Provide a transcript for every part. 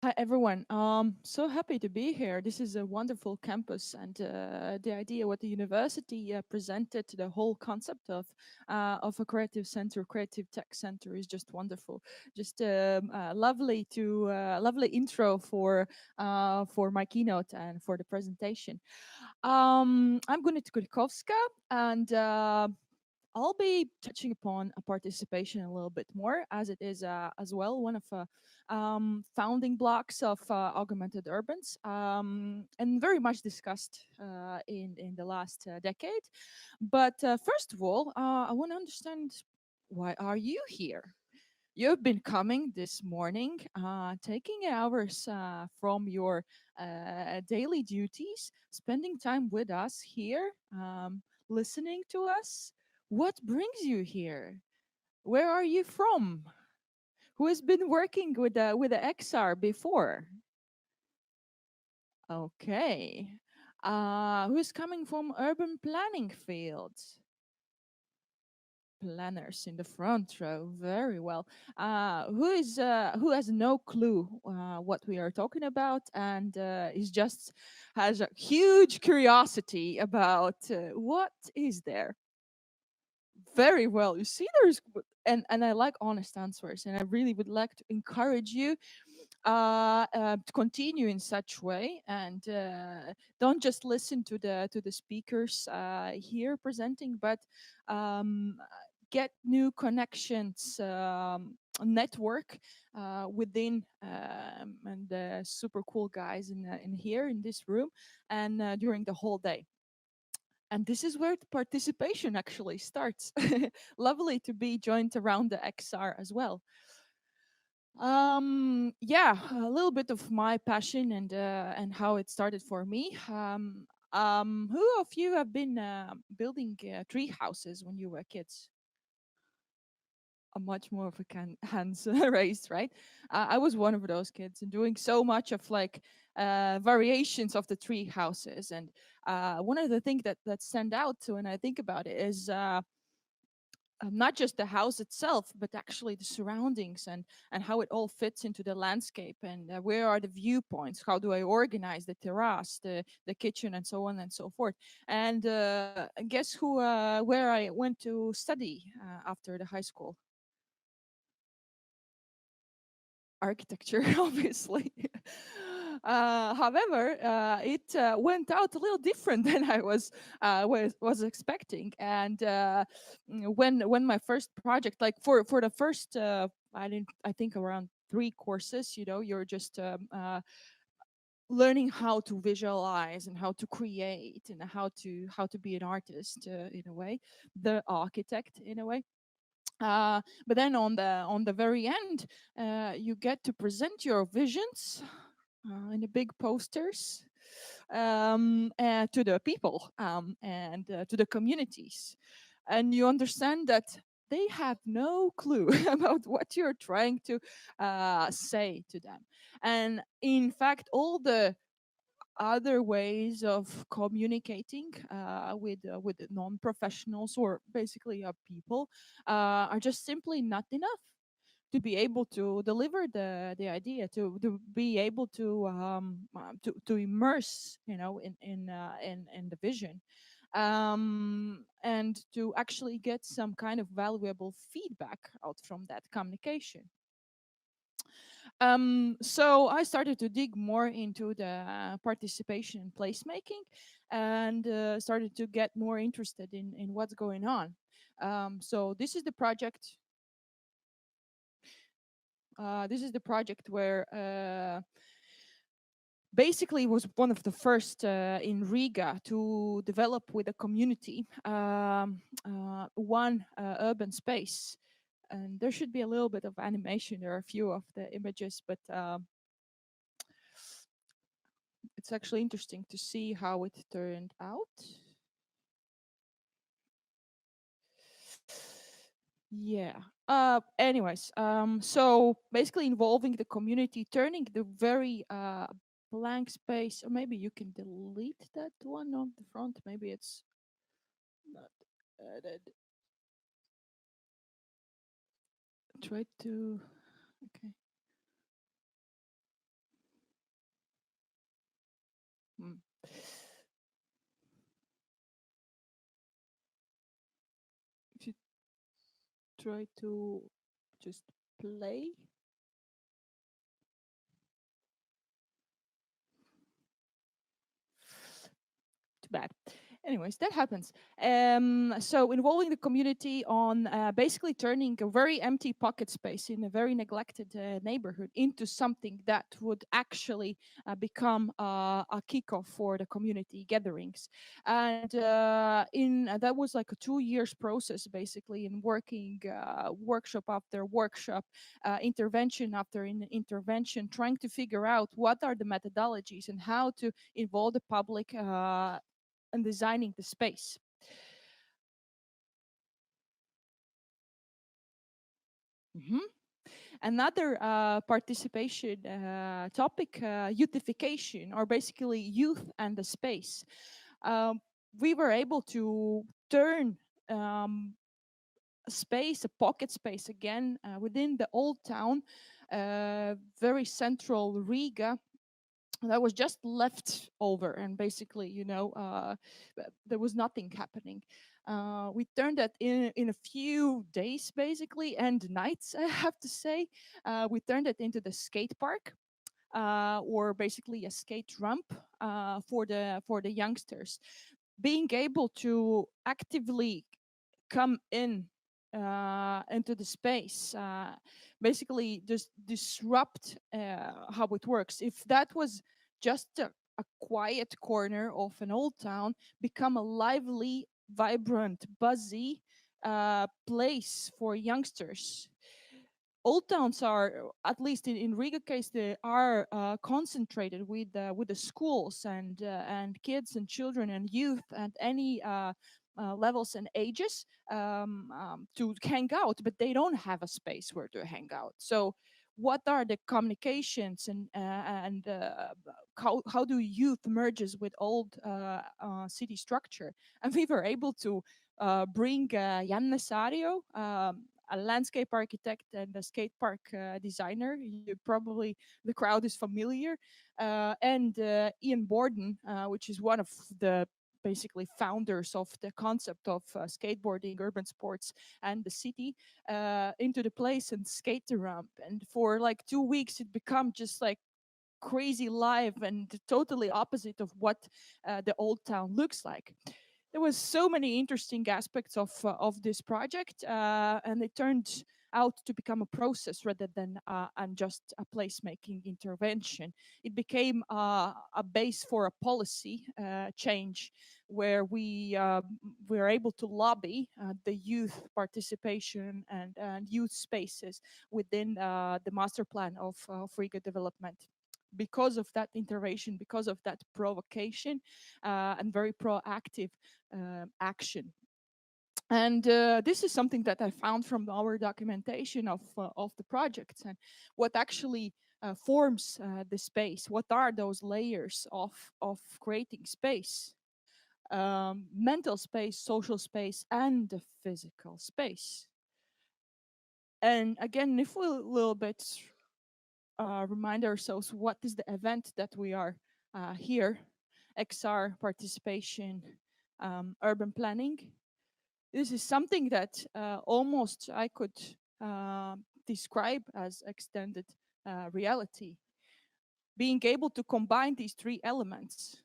Hi everyone. So happy to be here. This is a wonderful campus, and the idea what the university presented, the whole concept of a creative center, creative tech center, is just wonderful. Just lovely intro for my keynote and for the presentation. I'm Gunita Kulikovska, and I'll be touching upon participation a little bit more, as it is as well one of founding blocks of Augmented Urbans, and very much discussed in the last decade. But first of all, I want to understand, why are you here? You've been coming this morning, taking hours from your daily duties, spending time with us here, listening to us. What brings you here? Where are you from? Who has been working with the XR before? Okay. Who's coming from urban planning fields? Planners in the front row. Very well. Who has no clue what we are talking about, and is just has a huge curiosity about what is there. Very well. You see, and I like honest answers, and I really would like to encourage you to continue in such way, and don't just listen to the speakers here presenting, but um, get new connections, network within, and the super cool guys in here in this room, and during the whole day. And this is where the participation actually starts. Lovely to be joined around the XR as well. Yeah, a little bit of my passion and how it started for me. Who of you have been building tree houses when you were kids? A much more of a hands raised, right? I was one of those kids and doing so much of like variations of the tree houses. And one of the things that stand out to when I think about it is not just the house itself, but actually the surroundings and how it all fits into the landscape, and where are the viewpoints? How do I organize the terrace, the kitchen, and so on and so forth? And guess who? Where I went to study after the high school? Architecture, obviously. However, it went out a little different than I was expecting. And when my first project, like for the first, I think around 3 courses, you're just learning how to visualize and how to create and how to be an artist in a way, the architect in a way. But then on the very end, you get to present your visions in the big posters, to the people, and to the communities, and you understand that they have no clue about what you're trying to say to them. And in fact, all the other ways of communicating with non-professionals, or basically people, are just simply not enough to be able to deliver the idea, to be able to immerse, in the vision, and to actually get some kind of valuable feedback out from that communication. So I started to dig more into the participation in placemaking, and started to get more interested in what's going on. So this is the project. This is the project where basically was one of the first in Riga to develop with a community one urban space. And there should be a little bit of animation. There are a few of the images, but it's actually interesting to see how it turned out. Yeah. Anyways, so basically involving the community, turning the very blank space, or maybe you can delete that one on the front. Maybe it's not added. Try to. Okay. try to just play. Too bad. Anyways, that happens. So involving the community on basically turning a very empty pocket space in a very neglected neighborhood into something that would actually become a kickoff for the community gatherings. And in that was like a 2 years process, basically, in working workshop after workshop, intervention after intervention, trying to figure out what are the methodologies and how to involve the public and designing the space. Mhm. Another participation topic, youthification, or basically youth and the space. Um, we were able to turn a space, a pocket space again, within the old town, very central Riga, that was just left over, and basically, there was nothing happening. We turned that in a few days, basically, and nights, I have to say. We turned it into the skate park, or basically a skate ramp for the youngsters. Being able to actively come in into the space, basically just disrupt how it works. If that was just a quiet corner of an old town, become a lively, vibrant, buzzy place for youngsters. Old towns are, at least in Riga case, they are concentrated with the schools and kids and children and youth and any levels and ages to hang out, but they don't have a space where to hang out. So, what are the communications and how do youth merges with old city structure? And we were able to bring Janne Sario, a landscape architect and a skate park designer. Probably the crowd is familiar, and Ian Borden, which is one of the basically founders of the concept of skateboarding, urban sports, and the city, into the place and skate the ramp. And for like 2 weeks, it become just like crazy live and totally opposite of what the old town looks like. There was so many interesting aspects of this project, and it turned out to become a process rather than and just a placemaking intervention. It became a base for a policy change where we were able to lobby the youth participation and youth spaces within the master plan of Riga development. Because of that intervention, because of that provocation and very proactive action. And this is something that I found from our documentation of the projects, and what actually forms the space. What are those layers of creating space? Mental space, social space, and the physical space. And again, if we a little bit remind ourselves what is the event that we are here, XR participation, urban planning. This is something that almost I could describe as extended reality. Being able to combine these three elements.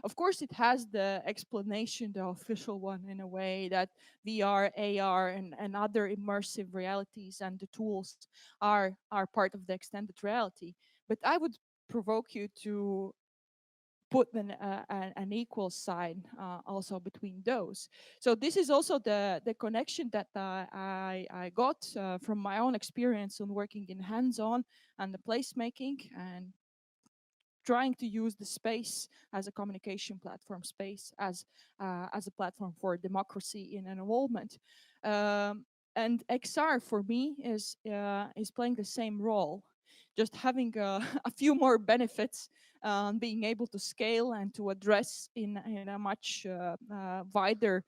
Of course, it has the explanation, the official one, in a way that VR, AR, and other immersive realities and the tools are part of the extended reality. But I would provoke you to put an equal sign also between those. So this is also the connection that I got from my own experience on working in hands-on and the placemaking, and trying to use the space as a communication platform, space as a platform for democracy in an involvement. And XR for me is playing the same role, just having a few more benefits, being able to scale and to address in a much wider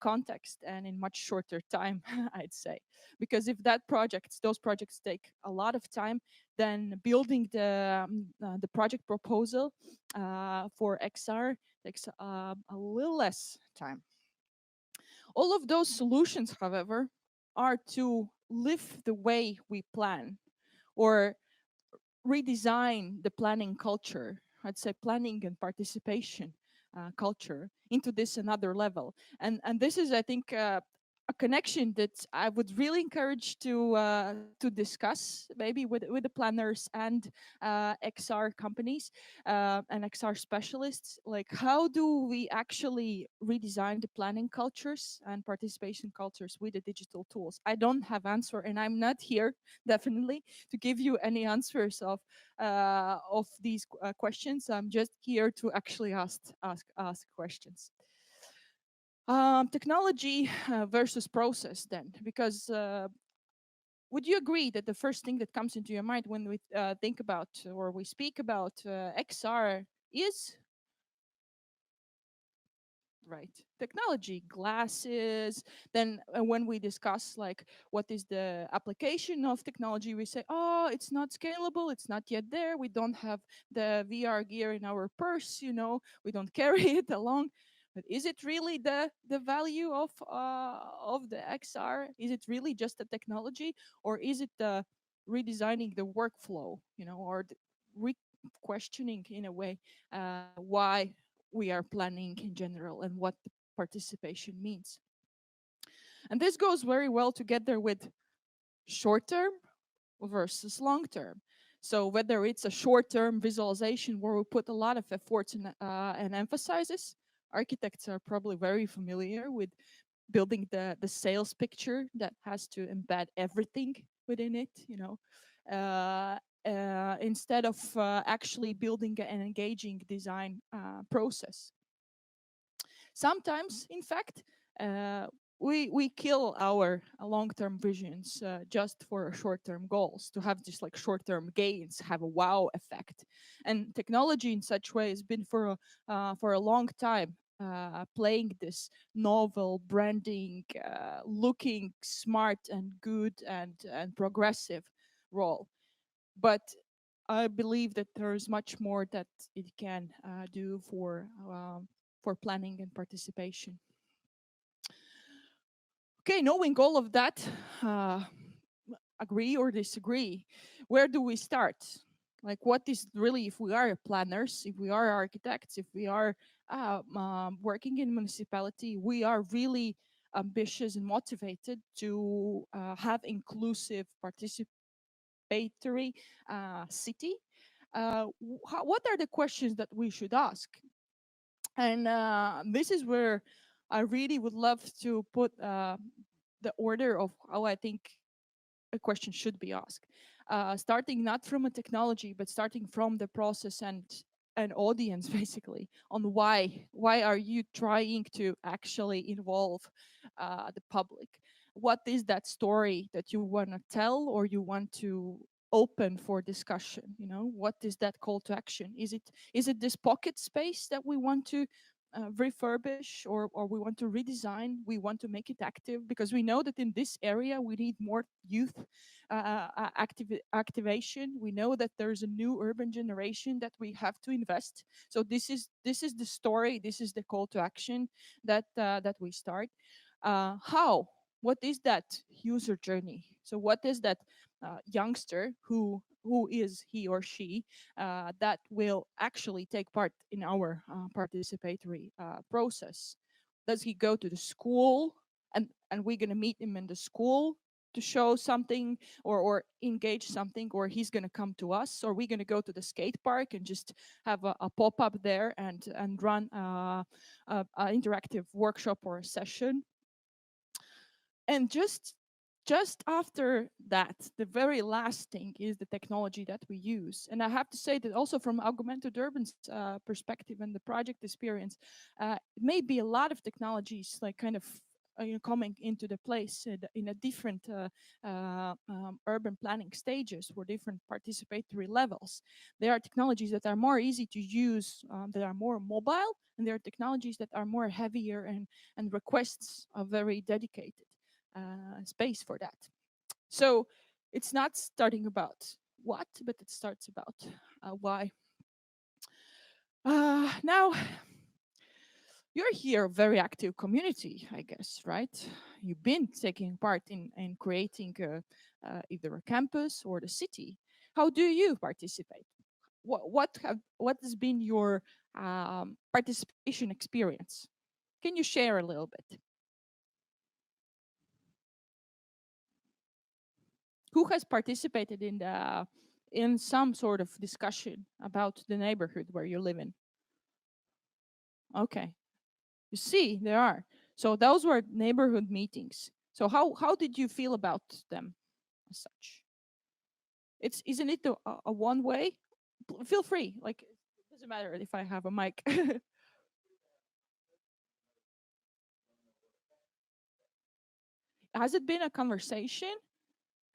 context and in much shorter time, I'd say. Because if those projects take a lot of time, then building the project proposal for XR takes a little less time. All of those solutions, however, are to live the way we plan or redesign the planning culture, I'd say planning and participation culture into this another level. And this is, I think, a connection that I would really encourage to discuss maybe with the planners and XR companies and XR specialists. Like, how do we actually redesign the planning cultures and participation cultures with the digital tools? I don't have answer, and I'm not here definitely to give you any answers of these questions. I'm just here to actually ask questions. Technology versus process, then, because would you agree that the first thing that comes into your mind when we think about or we speak about XR is right technology, glasses? Then when we discuss like what is the application of technology, we say, oh, it's not scalable, it's not yet there, we don't have the VR gear in our purse, we don't carry it along. But is it really the value of the XR? Is it really just the technology, or is it the redesigning the workflow, or questioning in a way why we are planning in general and what the participation means? And this goes very well together with short term versus long term. So whether it's a short term visualization where we put a lot of efforts and emphasizes, architects are probably very familiar with building the sales picture that has to embed everything within it, instead of actually building an engaging design process. Sometimes, in fact, we kill our long-term visions just for short-term goals, to have just like short-term gains, have a wow effect. And technology in such way has been for a long time playing this novel branding, looking smart and good and progressive role. But I believe that there is much more that it can do for planning and participation. Okay, knowing all of that, uh, agree or disagree, where do we start? Like, what is really, if we are planners, if we are architects, if we are working in municipality, we are really ambitious and motivated to have inclusive, participatory city. What are the questions that we should ask? And this is where I really would love to put the order of how I think a question should be asked. Starting not from a technology, but starting from the process and an audience, basically, on why are you trying to actually involve the public? What is that story that you want to tell or you want to open for discussion? What is that call to action? Is it this pocket space that we want to refurbish, or we want to redesign, we want to make it active, because we know that in this area we need more youth activation. We know that there's a new urban generation that we have to invest. So this is the story, this is the call to action that we start. How? What is that user journey? So what is that youngster who is he or she that will actually take part in our participatory process? Does he go to the school, and we're going to meet him in the school to show something or engage something, or he's going to come to us, or we're going to go to the skate park and just have a pop-up there and run a interactive workshop or a session? And just after that, the very last thing is the technology that we use. And I have to say that also from Augmented Urbans perspective and the project experience, it may be a lot of technologies like kind of coming into the place in a different urban planning stages for different participatory levels. There are technologies that are more easy to use, that are more mobile, and there are technologies that are more heavier and requests a very dedicated space for that. So it's not starting about what, but it starts about why. Now, You're here a very active community, I guess, right? You've been taking part in creating either a campus or the city. How do you participate? What has been your participation experience? Can you share a little bit? Who has participated in some sort of discussion about the neighborhood where you live in? Okay, you see, there are. So those were neighborhood meetings. So how did you feel about them as such? It's isn't it a one way? Feel free. Like it doesn't matter if I have a mic. Has it been a conversation?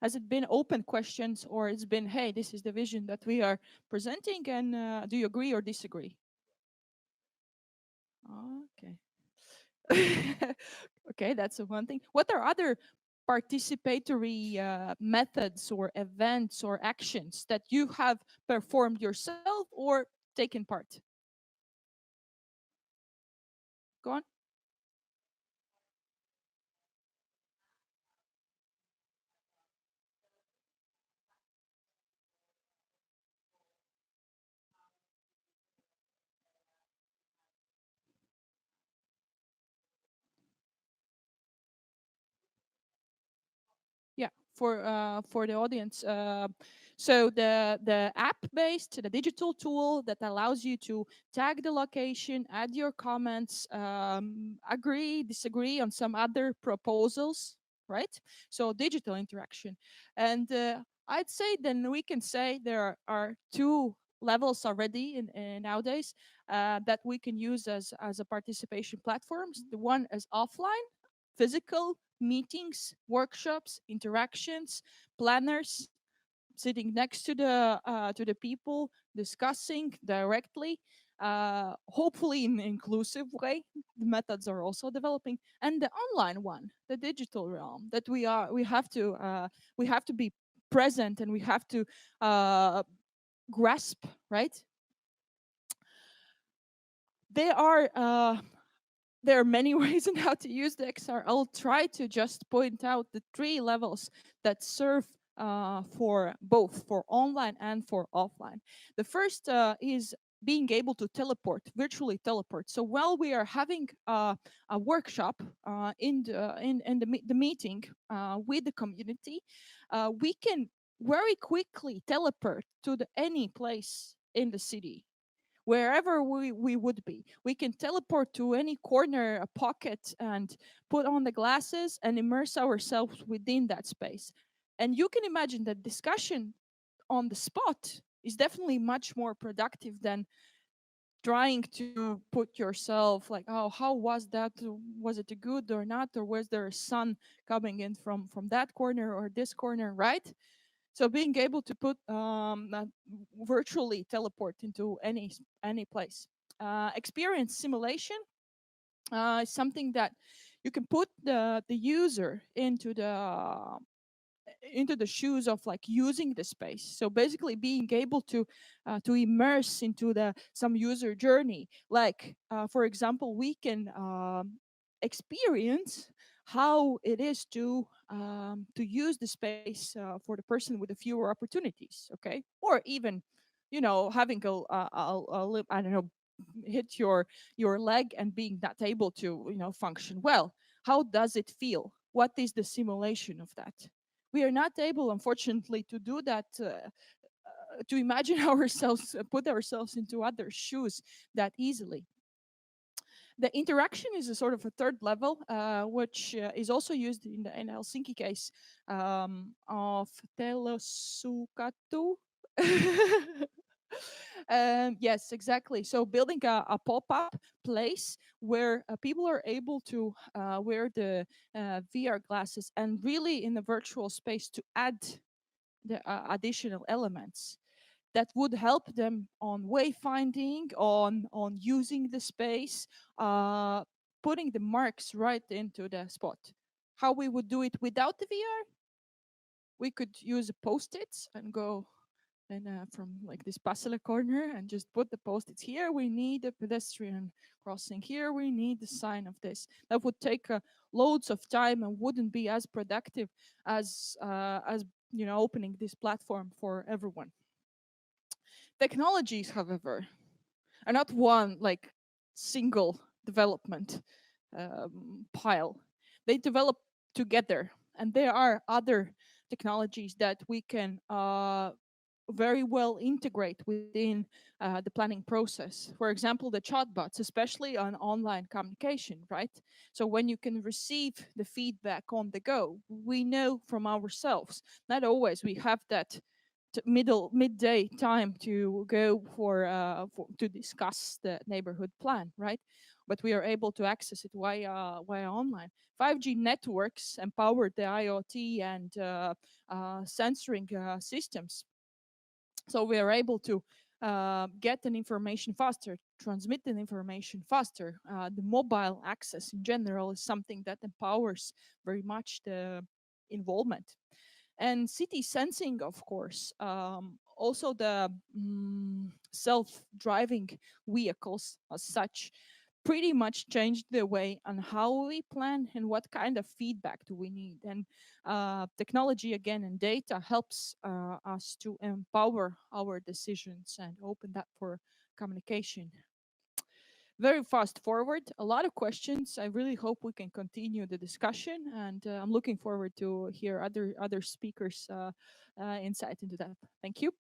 Has it been open questions, or it's been, hey, this is the vision that we are presenting, and do you agree or disagree? Okay. Okay, that's the one thing. What are other participatory methods or events or actions that you have performed yourself or taken part? Go on. Yeah, for the audience. So the app based, the digital tool that allows you to tag the location, add your comments, agree, disagree on some other proposals, right? So digital interaction, and I'd say then we can say there are two levels already in nowadays that we can use as a participation platforms. The one is offline, physical meetings, workshops, interactions, planners sitting next to the people, discussing directly, hopefully in an inclusive way. The methods are also developing, and the online one, the digital realm, that we have to be present and we have to uh, grasp, right? There are there are many ways on how to use the XR. I'll try to just point out the three levels that serve for both for online and for offline. The first is being able to teleport, virtually teleport. So while we are having a workshop in the meeting with the community, we can very quickly teleport to any place in the city wherever we would be. We can teleport to any corner, a pocket, and put on the glasses and immerse ourselves within that space. And you can imagine that discussion on the spot is definitely much more productive than trying to put yourself like, oh, how was that? Was it good or not? Or was there a sun coming in from that corner or this corner, right? So being able to put virtually teleport into any place. Experience simulation is something that you can put the user into the shoes of like using the space. So basically being able to immerse into the some user journey, like for example we can experience how it is to use the space for the person with the fewer opportunities, okay, or even having I don't know, hit your leg and being not able to function well. How does it feel? What is the simulation of that? We are not able, unfortunately, to do that, to imagine ourselves, put ourselves into other shoes that easily. The interaction is a sort of a third level, which is also used in Helsinki case of telosukatu. Yes, exactly. So building a pop-up place where people are able to wear the VR glasses and really in the virtual space to add the additional elements that would help them on wayfinding, on using the space, uh, putting the marks right into the spot. How we would do it without the VR? We could use post-its and go. and from like this Pasila corner and just put the post-its here. We need a pedestrian crossing here. We need the sign of this. That would take loads of time and wouldn't be as productive as opening this platform for everyone. Technologies, however, are not one like single development pile. They develop together, and there are other technologies that we can very well integrate within the planning process. For example, the chatbots, especially on online communication, right? So when you can receive the feedback on the go, we know from ourselves, not always we have that midday time to go to discuss the neighborhood plan, right? But we are able to access it via online. 5G networks empowered the IoT and sensoring systems, so we are able to get an information faster, transmit an information faster. The mobile access in general is something that empowers very much the involvement. And city sensing, of course, also the self-driving vehicles as such pretty much changed the way on how we plan and what kind of feedback do we need. And technology again and data helps us to empower our decisions and open that for communication. Very fast forward, a lot of questions. I really hope we can continue the discussion, and I'm looking forward to hear other speakers insight into that. Thank you.